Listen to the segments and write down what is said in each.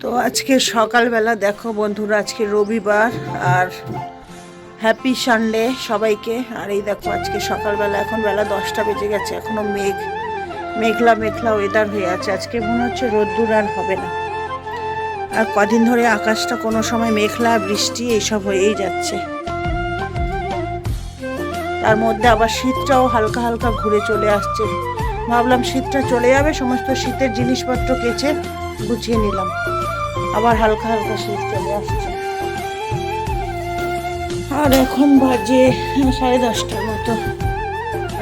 তো আজকে সকালবেলা দেখো বন্ধুরা, আজকে রবিবার আর হ্যাপি সানডে সবাইকে। আর এই দেখো আজকে সকালবেলা, এখন বেলা 10টা বেজে গেছে, এখনো মেঘলা মেঘলা ওয়েদার হয়ে আছে। আজকে মনে হচ্ছে রোদ্দুর আর হবে না। আর কদিন ধরে আকাশটা কোনো সময় মেঘলা, বৃষ্টি এইসব হয়েই যাচ্ছে। তার মধ্যে আবার শীতটাও হালকা হালকা ঘুরে চলে আসছে। ভাবলাম শীতটা চলে যাবে, সমস্ত শীতের জিনিসপত্র কেচে গুছিয়ে নিলাম, আবার হালকা হালকা শীত চলে আসছে। আর এখন বাজে 10:30টার মতো।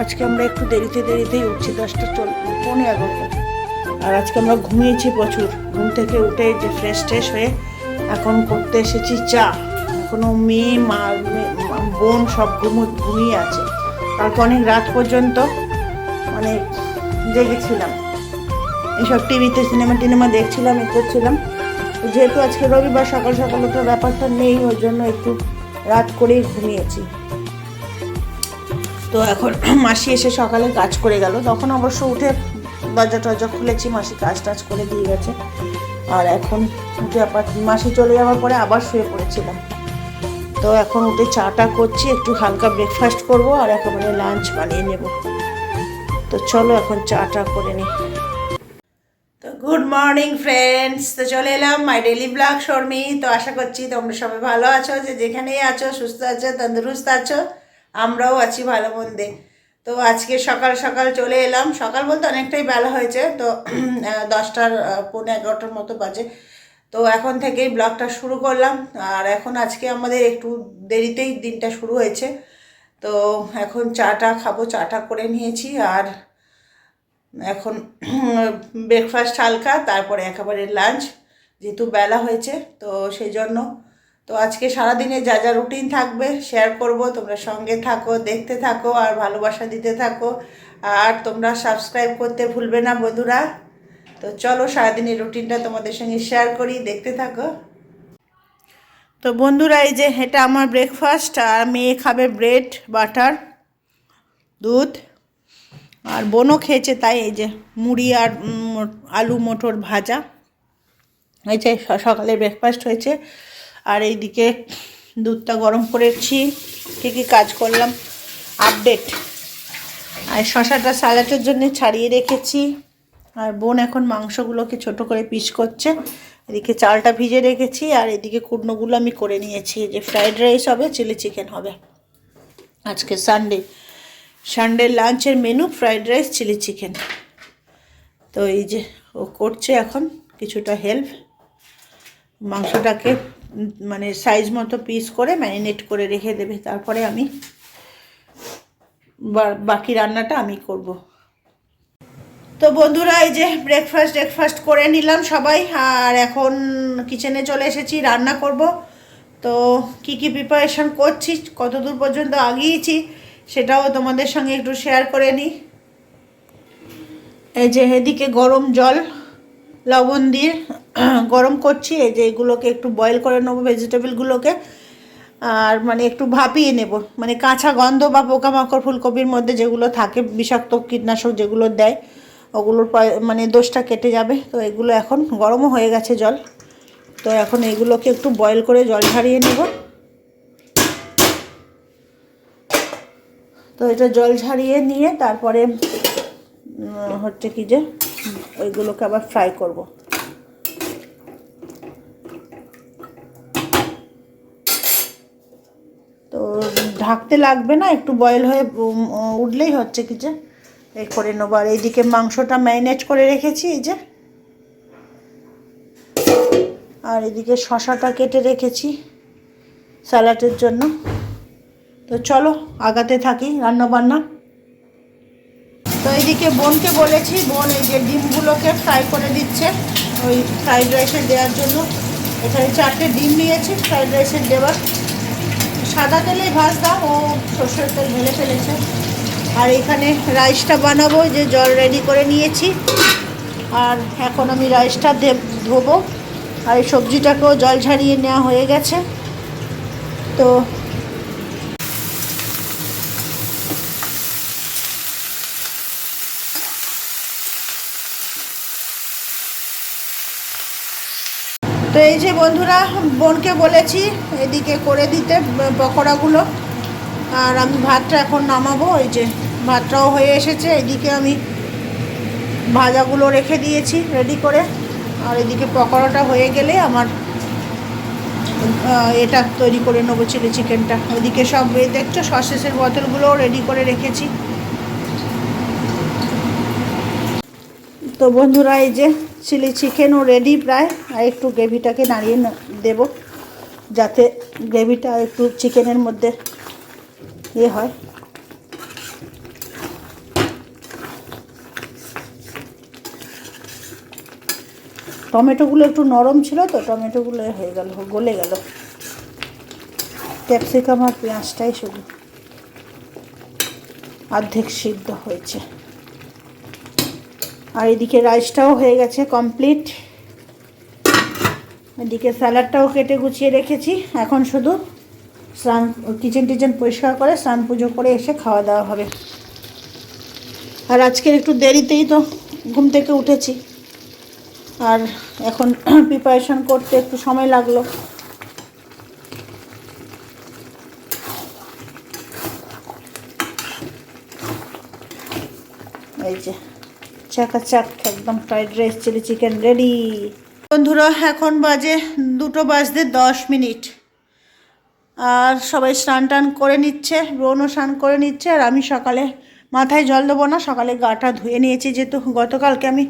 আজকে আমরা একটু দেরিতেই উঠছি, 10:15। আর আজকে আমরা ঘুমিয়েছি প্রচুর। ঘুম থেকে উঠে যে ফ্রেশ হয়ে এখন করতে এসেছি চা। এখনো মেয়ে বোন সব ঘুমিয়ে আছে। কালকে অনেক রাত পর্যন্ত মানে জেগেছিলাম, এইসব টিভিতে সিনেমা দেখছিলাম, করছিলাম। যেহেতু আজকে রবিবার, সকাল সকাল ওঠার ব্যাপারটা নেই, ওই জন্য একটু রাত করেই ঘুমিয়েছি। তো এখন মাসি এসে সকালে কাজ করে গেল, তখন অবশ্য উঠে দরজা খুলেছি, মাসি কাজ করে দিয়ে গেছে। আর এখন উঠে আবার মাসি চলে যাওয়ার পরে আবার শুয়ে পড়েছিলাম। তো এখন উঠে চাটা করছি, একটু হালকা ব্রেকফাস্ট করব আর একেবারে লাঞ্চ বানিয়ে নেব। তো চলো এখন চাটা করে নিই। তো গুড মর্নিং ফ্রেন্ডস, তো চলে এলাম মাই ডেইলি ব্লগ শর্মি। তো আশা করছি তোমরা সবাই ভালো আছো, যে যেখানেই আছো সুস্থ আছো, তন্দুরুস্ত আছো। আমরাও আছি ভালো মন্দে। তো আজকে সকাল সকাল চলে এলাম, সকাল বলতে অনেকটাই বেলা হয়েছে, তো 10:15 মতো বাজে। তো এখন থেকেই ব্লগটা শুরু করলাম। আর এখন আজকে আমাদের একটু দেরিতেই দিনটা শুরু হয়েছে। তো এখন চাটা খাবো, চাটা করে নিয়েছি। আর এখন ব্রেকফাস্ট হালকা, তারপরে একেবারে লাঞ্চ, যেহেতু বেলা হয়েছে তো সেই জন্য। তো আজকে সারাদিনে যা যা রুটিন থাকবে শেয়ার করব, তোমরা সঙ্গে থাকো, দেখতে থাকো আর ভালোবাসা দিতে থাকো। আর তোমরা সাবস্ক্রাইব করতে ভুলবে না বন্ধুরা। তো চলো সারাদিনের রুটিনটা তোমাদের সঙ্গে শেয়ার করি, দেখতে থাকো। তো বন্ধুরা, এই যে এটা আমার ব্রেকফাস্ট। আর মেয়ে খাবে ব্রেড বাটার দুধ, আর বোনও খেয়েছে, তাই এই যে মুড়ি আর আলু মটর ভাজা, এই যে সকালে ব্রেকফাস্ট হয়েছে। আর এইদিকে দুধটা গরম করেছি, কী কাজ করলাম আপডেট। আর শশাটা স্যালাডের জন্য ছাড়িয়ে রেখেছি। আর বোন এখন মাংসগুলোকে ছোট করে পিস করছে। এদিকে চালটা ভিজে রেখেছি, আর এদিকে কুটনোগুলো আমি করে নিয়েছি। যে ফ্রাইড রাইস হবে, চিলি চিকেন হবে। আজকে সানডে লাঞ্চের menu fried rice, chilli chicken. তো এই যে ও করছে এখন কিছুটা হেল্প। মাংসটাকে মানে সাইজ মতো পিস করে ম্যারিনেট করে রেখে দেবে, তারপরে আমি বাকি রান্নাটা আমি করব। তো বন্ধুরা, এই যে ব্রেকফাস্ট করে নিলাম সবাই। আর এখন কিচেনে চলে এসেছি, রান্না করব। তো কি প্রিপারেশন করছি, কতদূর পর্যন্ত আগিয়েছি সেটাও তোমাদের সঙ্গে একটু শেয়ার করে নিই। এই যে এদিকে গরম জল লবণ দিয়ে গরম করছি। এই যে এগুলোকে একটু বয়েল করে নেবো, ভেজিটেবলগুলোকে। আর মানে একটু ভাপিয়ে নেব, মানে কাঁচা গন্ধ বা পোকামাকড় ফুলকপির মধ্যে যেগুলো থাকে, বিষাক্ত কীটনাশক যেগুলো দেয়, ওগুলোর মানে দোষটা কেটে যাবে। তো এগুলো এখন গরমও হয়ে গেছে জল। তো এখন এগুলোকে একটু বয়েল করে জল ঝারিয়ে নেব। তো এটা জল ঝারিয়ে নিয়ে তারপরে হচ্ছে কি যে ওইগুলোকে আবার ফ্রাই করব। তো ঢাকতে লাগবে না, একটু বয়েল হয়ে উঠলেই হচ্ছে কি যে এই করে নেবো। আর এইদিকে মাংসটা ম্যারিনেট করে রেখেছি এই যে। আর এদিকে শশাটা কেটে রেখেছি স্যালাডের জন্য। তো চলো আগাতে থাকি রান্নাবান্না। তো এইদিকে বোনকে বলেছি, বোন এই যে ডিমগুলোকে ফ্রাই করে দিচ্ছে ওই ফ্রাইড রাইসে দেওয়ার জন্য। এখানে 4টে ডিম নিয়েছি ফ্রাইড রাইসে দেওয়ার। সাদা তেলেই ভাজতাম, ও সর্ষের তেল ঢেলে ফেলেছে। আর এখানে রাইসটা বানাবো, যে জল রেডি করে নিয়েছি। আর এখন আমি রাইসটা ধোবো। আর এই সবজিটাকেও জল ঝারিয়ে নেওয়া হয়ে গেছে। তো তো এই যে বন্ধুরা, বোনকে বলেছি এদিকে করে দিতে পকোড়াগুলো, আর আমি ভাতটা এখন নামাবো। এই যে ভাতটাও হয়ে এসেছে, এদিকে আমি ভাজাগুলো রেখে দিয়েছি রেডি করে, আর এদিকে পকোড়াটা হয়ে গেলে আমার এটা তৈরি করে নেবো, চিলি চিকেনটা। ওইদিকে সব দেখছো সসেসের বোতলগুলোও রেডি করে রেখেছি। তো বন্ধুরা, এই যে চিলি চিকেনও রেডি প্রায়, আর একটু গ্রেভিটাকে নাড়িয়ে দেব যাতে গ্রেভিটা একটু চিকেনের মধ্যে ইয়ে হয়। টমেটোগুলো একটু নরম ছিল তো, টমেটোগুলো হয়ে গেল, গলে গেল। ক্যাপসিকাম আর পেঁয়াজটাই শুধু অর্ধেক সিদ্ধ হয়েছে। আর এদিকে রাইসটাও হয়ে গেছে কমপ্লিট। এদিকে স্যালাডটাও কেটে গুছিয়ে রেখেছি। এখন শুধু স্নান, কিচেন পরিষ্কার করে স্নান পুজো করে এসে খাওয়া দাওয়া হবে। আর আজকের একটু দেরিতেই তো ঘুম থেকে উঠেছি, আর এখন প্রিপারেশন করতে একটু সময় লাগলো। এই যে চাকাচাক একদম fried rice chilli chicken ready. বন্ধুরা, এখন বাজে 2:10 আর সবাই স্নান টান করে নিচ্ছে, বোনও স্নান করে নিচ্ছে। আর আমি সকালে মাথায় জল দেবো না, সকালে গাটা ধুয়ে নিয়েছি, যেহেতু গতকালকে আমি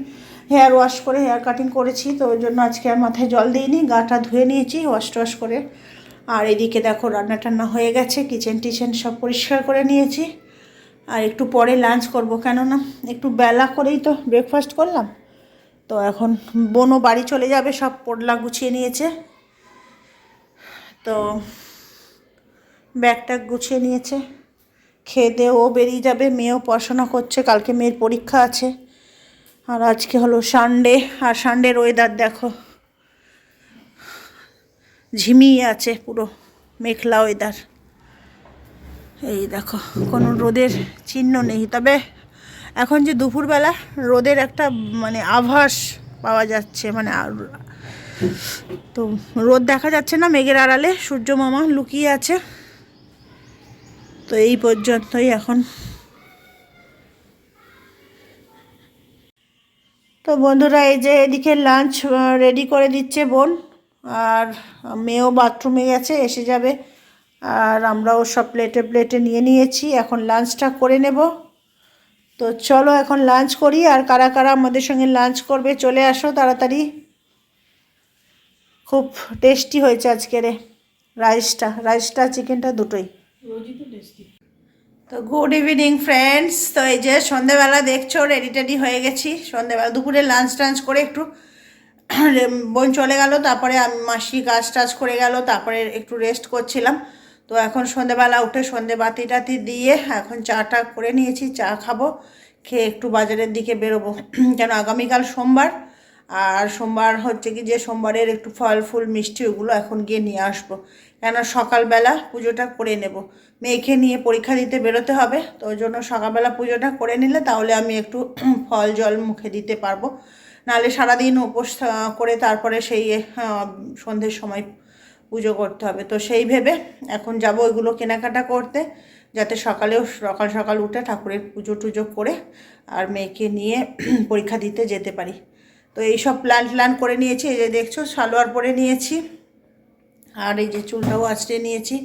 হেয়ার ওয়াশ করে হেয়ার কাটিং করেছি, তো ওই জন্য আজকে আর মাথায় জল দিইনি, গাটা ধুয়ে নিয়েছি ওয়াশ করে। আর এদিকে দেখো রান্না টান্না হয়ে গেছে, কিচেন সব পরিষ্কার করে নিয়েছি। আর একটু পরে লাঞ্চ করব, কেননা একটু বেলা করেই তো ব্রেকফাস্ট করলাম। তো এখন বোনও বাড়ি চলে যাবে, সব পোটলা গুছিয়ে নিয়েছে, তো ব্যাগটা গুছিয়ে নিয়েছে। খেয়ে দিয়ে ও বেরিয়ে যাবে, মেয়েও পড়াশোনা করছে, কালকে মেয়ের পরীক্ষা আছে। আর আজকে হলো সানডে, আর সানডের ওয়েদার দেখো, ঝিমিয়ে আছে, পুরো মেঘলা ওয়েদার। এই দেখো কোনো রোদের চিহ্ন নেই, তবে এখন যে দুপুরবেলা রোদের একটা মানে আভাস পাওয়া যাচ্ছে, মানে তো রোদ দেখা যাচ্ছে না, মেঘের আড়ালে সূর্য মামা লুকিয়ে আছে। তো এই পর্যন্তই এখন। তো বন্ধুরা, এই যে এদিকে লাঞ্চ রেডি করে দিচ্ছে বোন, আর মেয়েও বাথরুমে গেছে, এসে যাবে। আর আমরাও সব প্লেটে নিয়ে নিয়েছি, এখন লাঞ্চটা করে নেব। তো চলো এখন লাঞ্চ করি। আর কারা কারা আমাদের সঙ্গে লাঞ্চ করবে চলে আসো তাড়াতাড়ি। খুব টেস্টি হয়েছে আজকের রাইসটা চিকেনটা দুটোই। তো গুড ইভিনিং ফ্রেন্ডস। তো এই যে সন্ধেবেলা দেখছো রেডি হয়ে গেছি। সন্ধেবেলা দুপুরে লাঞ্চ করে একটু বোন চলে গেল, তারপরে আমি মাসি কাজ করে গেল, তারপরে একটু রেস্ট করছিলাম। তো এখন সন্ধেবেলা উঠে সন্ধে বাতি টাতি দিয়ে এখন চাটা করে নিয়েছি, চা খাবো, খেয়ে একটু বাজারের দিকে বেরোবো। কেন আগামীকাল সোমবার, আর সোমবার হচ্ছে কি যে সোমবারের একটু ফল ফুল মিষ্টি ওগুলো এখন গিয়ে নিয়ে আসবো, কেন সকালবেলা পুজোটা করে নেব। মেয়েকে নিয়ে পরীক্ষা দিতে বেরোতে হবে, তো ওই জন্য সকালবেলা পুজোটা করে নিলে তাহলে আমি একটু ফল জল মুখে দিতে পারবো। নাহলে সারাদিন উপোস করে তারপরে সেই সন্ধ্যের সময় পুজো করতে হবে। তো সেই ভেবে এখন যাব ওইগুলো কেনাকাটা করতে, যাতে সকালেও সকাল উঠে ঠাকুরের পুজো টুজো করে আর মেয়েকে নিয়ে পরীক্ষা দিতে যেতে পারি। তো এই সব প্ল্যান করে নিয়েছি। এই যে দেখছো সালোয়ার পরে নিয়েছি, আর এই যে চুলটাও আঁচড়ে নিয়েছি,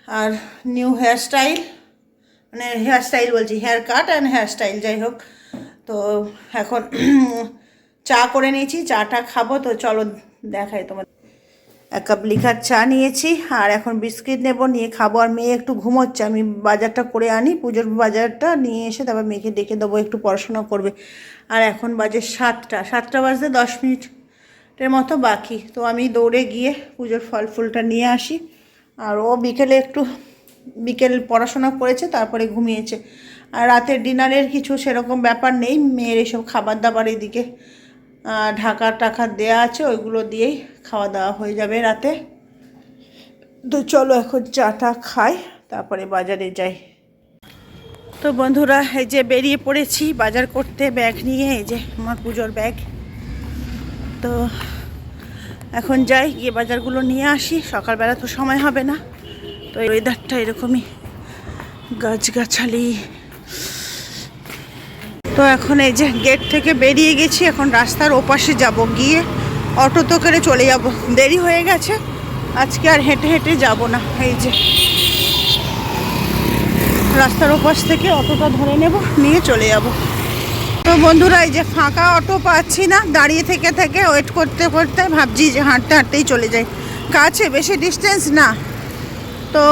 আর নিউ হেয়ারস্টাইল, মানে হেয়ারস্টাইল বলছি, হেয়ার কাট অ্যান্ড হেয়ারস্টাইল, যাই হোক। তো এখন চা করে নিয়েছি, চাটা খাবো। তো চলো দেখাই তোমার। 1 কাপ লিকার চা নিয়েছি, আর এখন বিস্কিট নেব, নিয়ে খাবো। আর মেয়ে একটু ঘুমোচ্ছে, আমি বাজারটা করে আনি, পুজোর বাজারটা নিয়ে এসে তারপর মেয়েকে ডেকে দেবো, একটু পড়াশোনা করবে। আর এখন বাজে 7টা বাজতে 10 মিনিটের মতো বাকি। তো আমি দৌড়ে গিয়ে পুজোর ফল ফুলটা নিয়ে আসি। আর ও বিকেল পড়াশোনা করেছে, তারপরে ঘুমিয়েছে। আর রাতের ডিনারের কিছু সেরকম ব্যাপার নেই, মেয়ের এসব খাবার দাবার এদিকে ঢাকা টাকা দেয়া আছে, ওইগুলো দিয়েই খাওয়া দাওয়া হয়ে যাবে রাতে। তো চলো এখন চাটা খাই, তারপরে বাজারে যাই। তো বন্ধুরা, এই যে বেরিয়ে পড়েছি বাজার করতে ব্যাগ নিয়ে, এই যে আমার পুজোর ব্যাগ। তো এখন যাই, গিয়ে বাজারগুলো নিয়ে আসি, সকালবেলা তো সময় হবে না। তো এই ওয়েদারটা এরকমই, গাছগাছালি। তো এখন এই যে গেট থেকে বেরিয়ে গেছি, এখন রাস্তার ওপাশে যাব, গিয়ে অটো তো করে চলে যাব, দেরি হয়ে গেছে আজকে, আর হেঁটে হেঁটে যাব না। এই যে রাস্তার ওপাশ থেকে অটোটা ধরে নেব, নিয়ে চলে যাব। তো বন্ধুরা, এই যে ফাঁকা অটো পাচ্ছি না, দাঁড়িয়ে থেকে থেকে ওয়েট করতে করতে ভাবছি যে হাঁটতে হাঁটতেই চলে যাই, কাছে, বেশি ডিস্টেন্স না। তো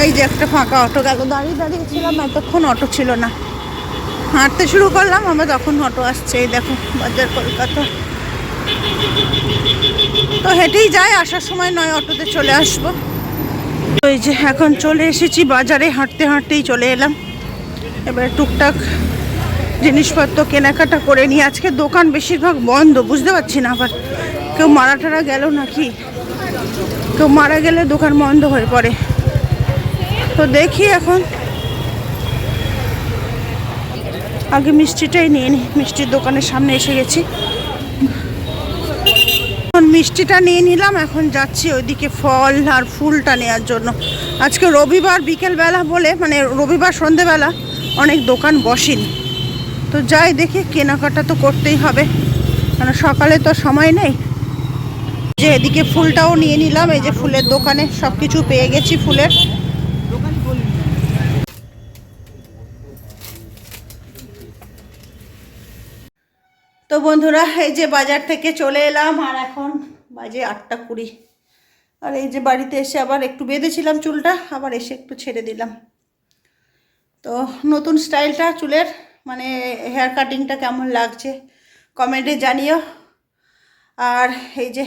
এই যে একটা ফাঁকা অটো গেল, দাঁড়িয়ে দাঁড়িয়েছিলাম এতক্ষণ অটো ছিল না, হাঁটতে শুরু করলাম আমরা তখন অটো আসছে। এই দেখো বাজার কলকাতা। তো হেঁটেই যাই, আসার সময় নয় অটোতে চলে আসবো। তো এই যে এখন চলে এসেছি বাজারে, হাঁটতে হাঁটতেই চলে এলাম। এবার টুকটাক জিনিসপত্র কেনাকাটা করে নিয়ে, আজকে দোকান বেশিরভাগ বন্ধ, বুঝতে পারছি না আবার কেউ মারা টারা গেল নাকি, কেউ মারা গেলে দোকান বন্ধ হয়ে পড়ে। তো দেখি এখন, আগে মিষ্টিটাই নিয়ে নিই, মিষ্টির দোকানের সামনে এসে গেছি, এখন মিষ্টিটা নিয়ে নিলাম। এখন যাচ্ছি ওইদিকে ফল আর ফুলটা নেওয়ার জন্য। আজকে রবিবার বিকেলবেলা বলে, মানে রবিবার সন্ধেবেলা অনেক দোকান বসেনি। তো যাই দেখি, কেনাকাটা তো করতেই হবে, কারণ সকালে তো সময় নেই। যে এদিকে ফুলটাও নিয়ে নিলাম, এই যে ফুলের দোকানে সব কিছু পেয়ে গেছি ফুলের। তো বন্ধুরা, এই যে বাজার থেকে চলে এলাম, আর এখন বাজে 8:20। আর এই যে বাড়িতে এসে আবার একটু বেঁধেছিলাম চুলটা, আবার এসে একটু ছেড়ে দিলাম। তো নতুন স্টাইলটা চুলের, মানে হেয়ার কাটিংটা কেমন লাগছে কমেন্টে জানিও। আর এই যে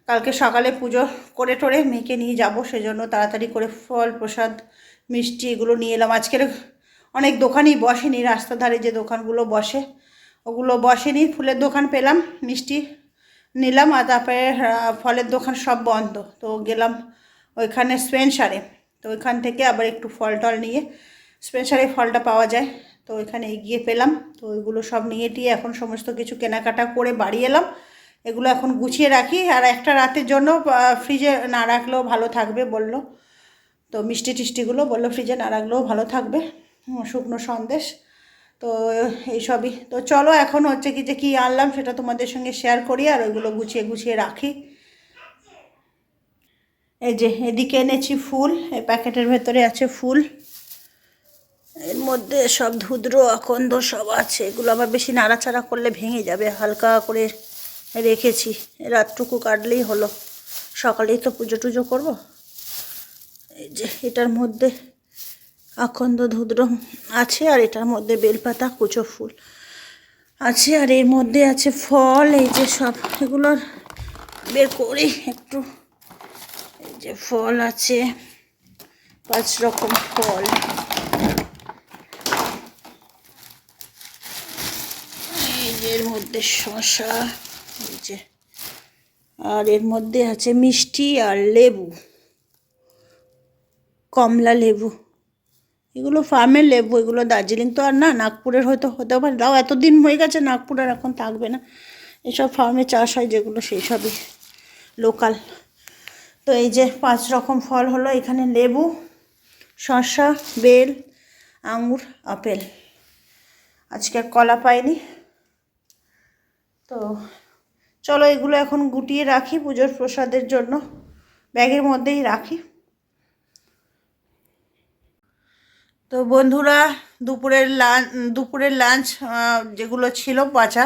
কালকে সকালে পুজো করে টোরে মেয়েকে নিয়ে যাব, সেজন্য তাড়াতাড়ি করে ফল প্রসাদ মিষ্টি এগুলো নিয়ে এলাম। আজকের অনেক দোকানই বসেনি, রাস্তার ধারে যে দোকানগুলো বসে ওগুলো বসেনি। ফুলের দোকান পেলাম, মিষ্টি নিলাম, আর তারপরে ফলের দোকান সব বন্ধ। তো গেলাম ওইখানে স্পেন্সারে, তো ওইখান থেকে আবার একটু ফল টল নিয়ে, স্পেন্সারে ফলটা পাওয়া যায়, তো ওইখানে গিয়ে পেলাম। তো ওইগুলো সব নিয়ে টিয়ে এখন সমস্ত কিছু কেনাকাটা করে বাড়ি এলাম। এগুলো এখন গুছিয়ে রাখি, আর একটা রাতের জন্য ফ্রিজে না রাখলেও ভালো থাকবে বললো। তো মিষ্টি টিষ্টিগুলো বললো ফ্রিজে না রাখলেও ভালো থাকবে, শুকনো সন্দেশ। তো এইসবই। তো চলো এখন হচ্ছে কি যে কী আনলাম সেটা তোমাদের সঙ্গে শেয়ার করি, আর ওইগুলো গুছিয়ে গুছিয়ে রাখি। এই যে এদিকে এনেছি ফুল, এই প্যাকেটের ভেতরে আছে ফুল, এর মধ্যে সব ধুদ্র আকন্দ সব আছে। এগুলো আবার বেশি নাড়াচাড়া করলে ভেঙে যাবে, হালকা করে রেখেছি, রাতটুকু কাটলেই হলো, সকালেই তো পুজো টুজো করবো। এই যে এটার মধ্যে আকন্দ ধুদ্র আছে, আর এটার মধ্যে বেলপাতা কুচো ফুল আছে, আর এর মধ্যে আছে ফল। এই যে সব এগুলোর বের করি একটু। এই যে ফল আছে 5 রকম ফল, এই যে এর মধ্যে শসা, এই যে, আর এর মধ্যে আছে মিষ্টি আর লেবু, কমলা লেবু। এগুলো ফার্মের লেবু, এগুলো দার্জিলিং তো আর না, নাগপুরের হয়তো হতে পারে, তাও এতদিন হয়ে গেছে নাগপুর আর এখন থাকবে না। এসব ফার্মে চাষ হয় যেগুলো, সেই সবই লোকাল। তো এই যে 5 রকম ফল হলো, এখানে লেবু, শসা, বেল, আঙুর, আপেল। আজকে আর কলা পাইনি। তো চলো এগুলো এখন গুটিয়ে রাখি পুজোর প্রসাদের জন্য, ব্যাগের মধ্যেই রাখি। তো বন্ধুরা, দুপুরের লাঞ্চ যেগুলো ছিল বাঁচা,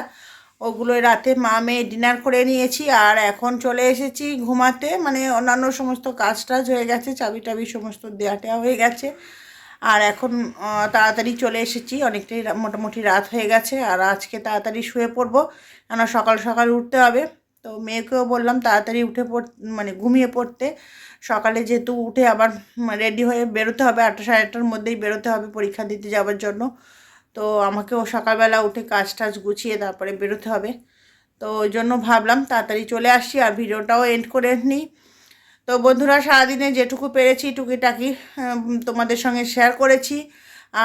ওগুলো রাতে মা মেয়ে ডিনার করে নিয়েছি, আর এখন চলে এসেছি ঘুমাতে। মানে অন্যান্য সমস্ত কাজ টাজ হয়ে গেছে, চাবি টাবি সমস্ত দেওয়া টেওয়া হয়ে গেছে, আর এখন তাড়াতাড়ি চলে এসেছি, অনেকটাই মোটামুটি রাত হয়ে গেছে। আর আজকে তাড়াতাড়ি শুয়ে পড়বো, কেন সকাল সকাল উঠতে হবে। তো মেয়েকেও বললাম তাড়াতাড়ি উঠে মানে ঘুমিয়ে পড়তে, সকালে যেহেতু উঠে আবার রেডি হয়ে বেরোতে হবে, 8টা সাড়ে 8টার মধ্যেই বেরোতে হবে পরীক্ষা দিতে যাওয়ার জন্য। তো আমাকেও সকালবেলা উঠে কাজ টাজ গুছিয়ে তারপরে বেরোতে হবে। তো ওই জন্য ভাবলাম তাড়াতাড়ি চলে আসছি, আর ভিডিওটাও এন্ড করে নিই। তো বন্ধুরা, সারাদিনে যেটুকু পেরেছি টুকিটাকি তোমাদের সঙ্গে শেয়ার করেছি।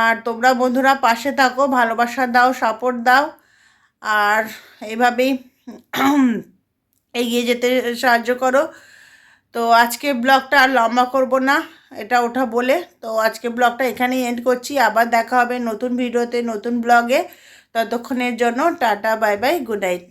আর তোমরা বন্ধুরা পাশে থাকো, ভালোবাসা দাও, সাপোর্ট দাও, আর এইভাবেই এগিয়ে যেতে সাহায্য করো। তো আজকে ব্লগটা আর লম্বা করব না, এটা ওঠা বলে। তো আজকে ব্লগটা এখানেই এন্ড করছি। আবার দেখা হবে নতুন ভিডিওতে, নতুন ব্লগে। ততক্ষণের জন্য tata, bye bye, good night.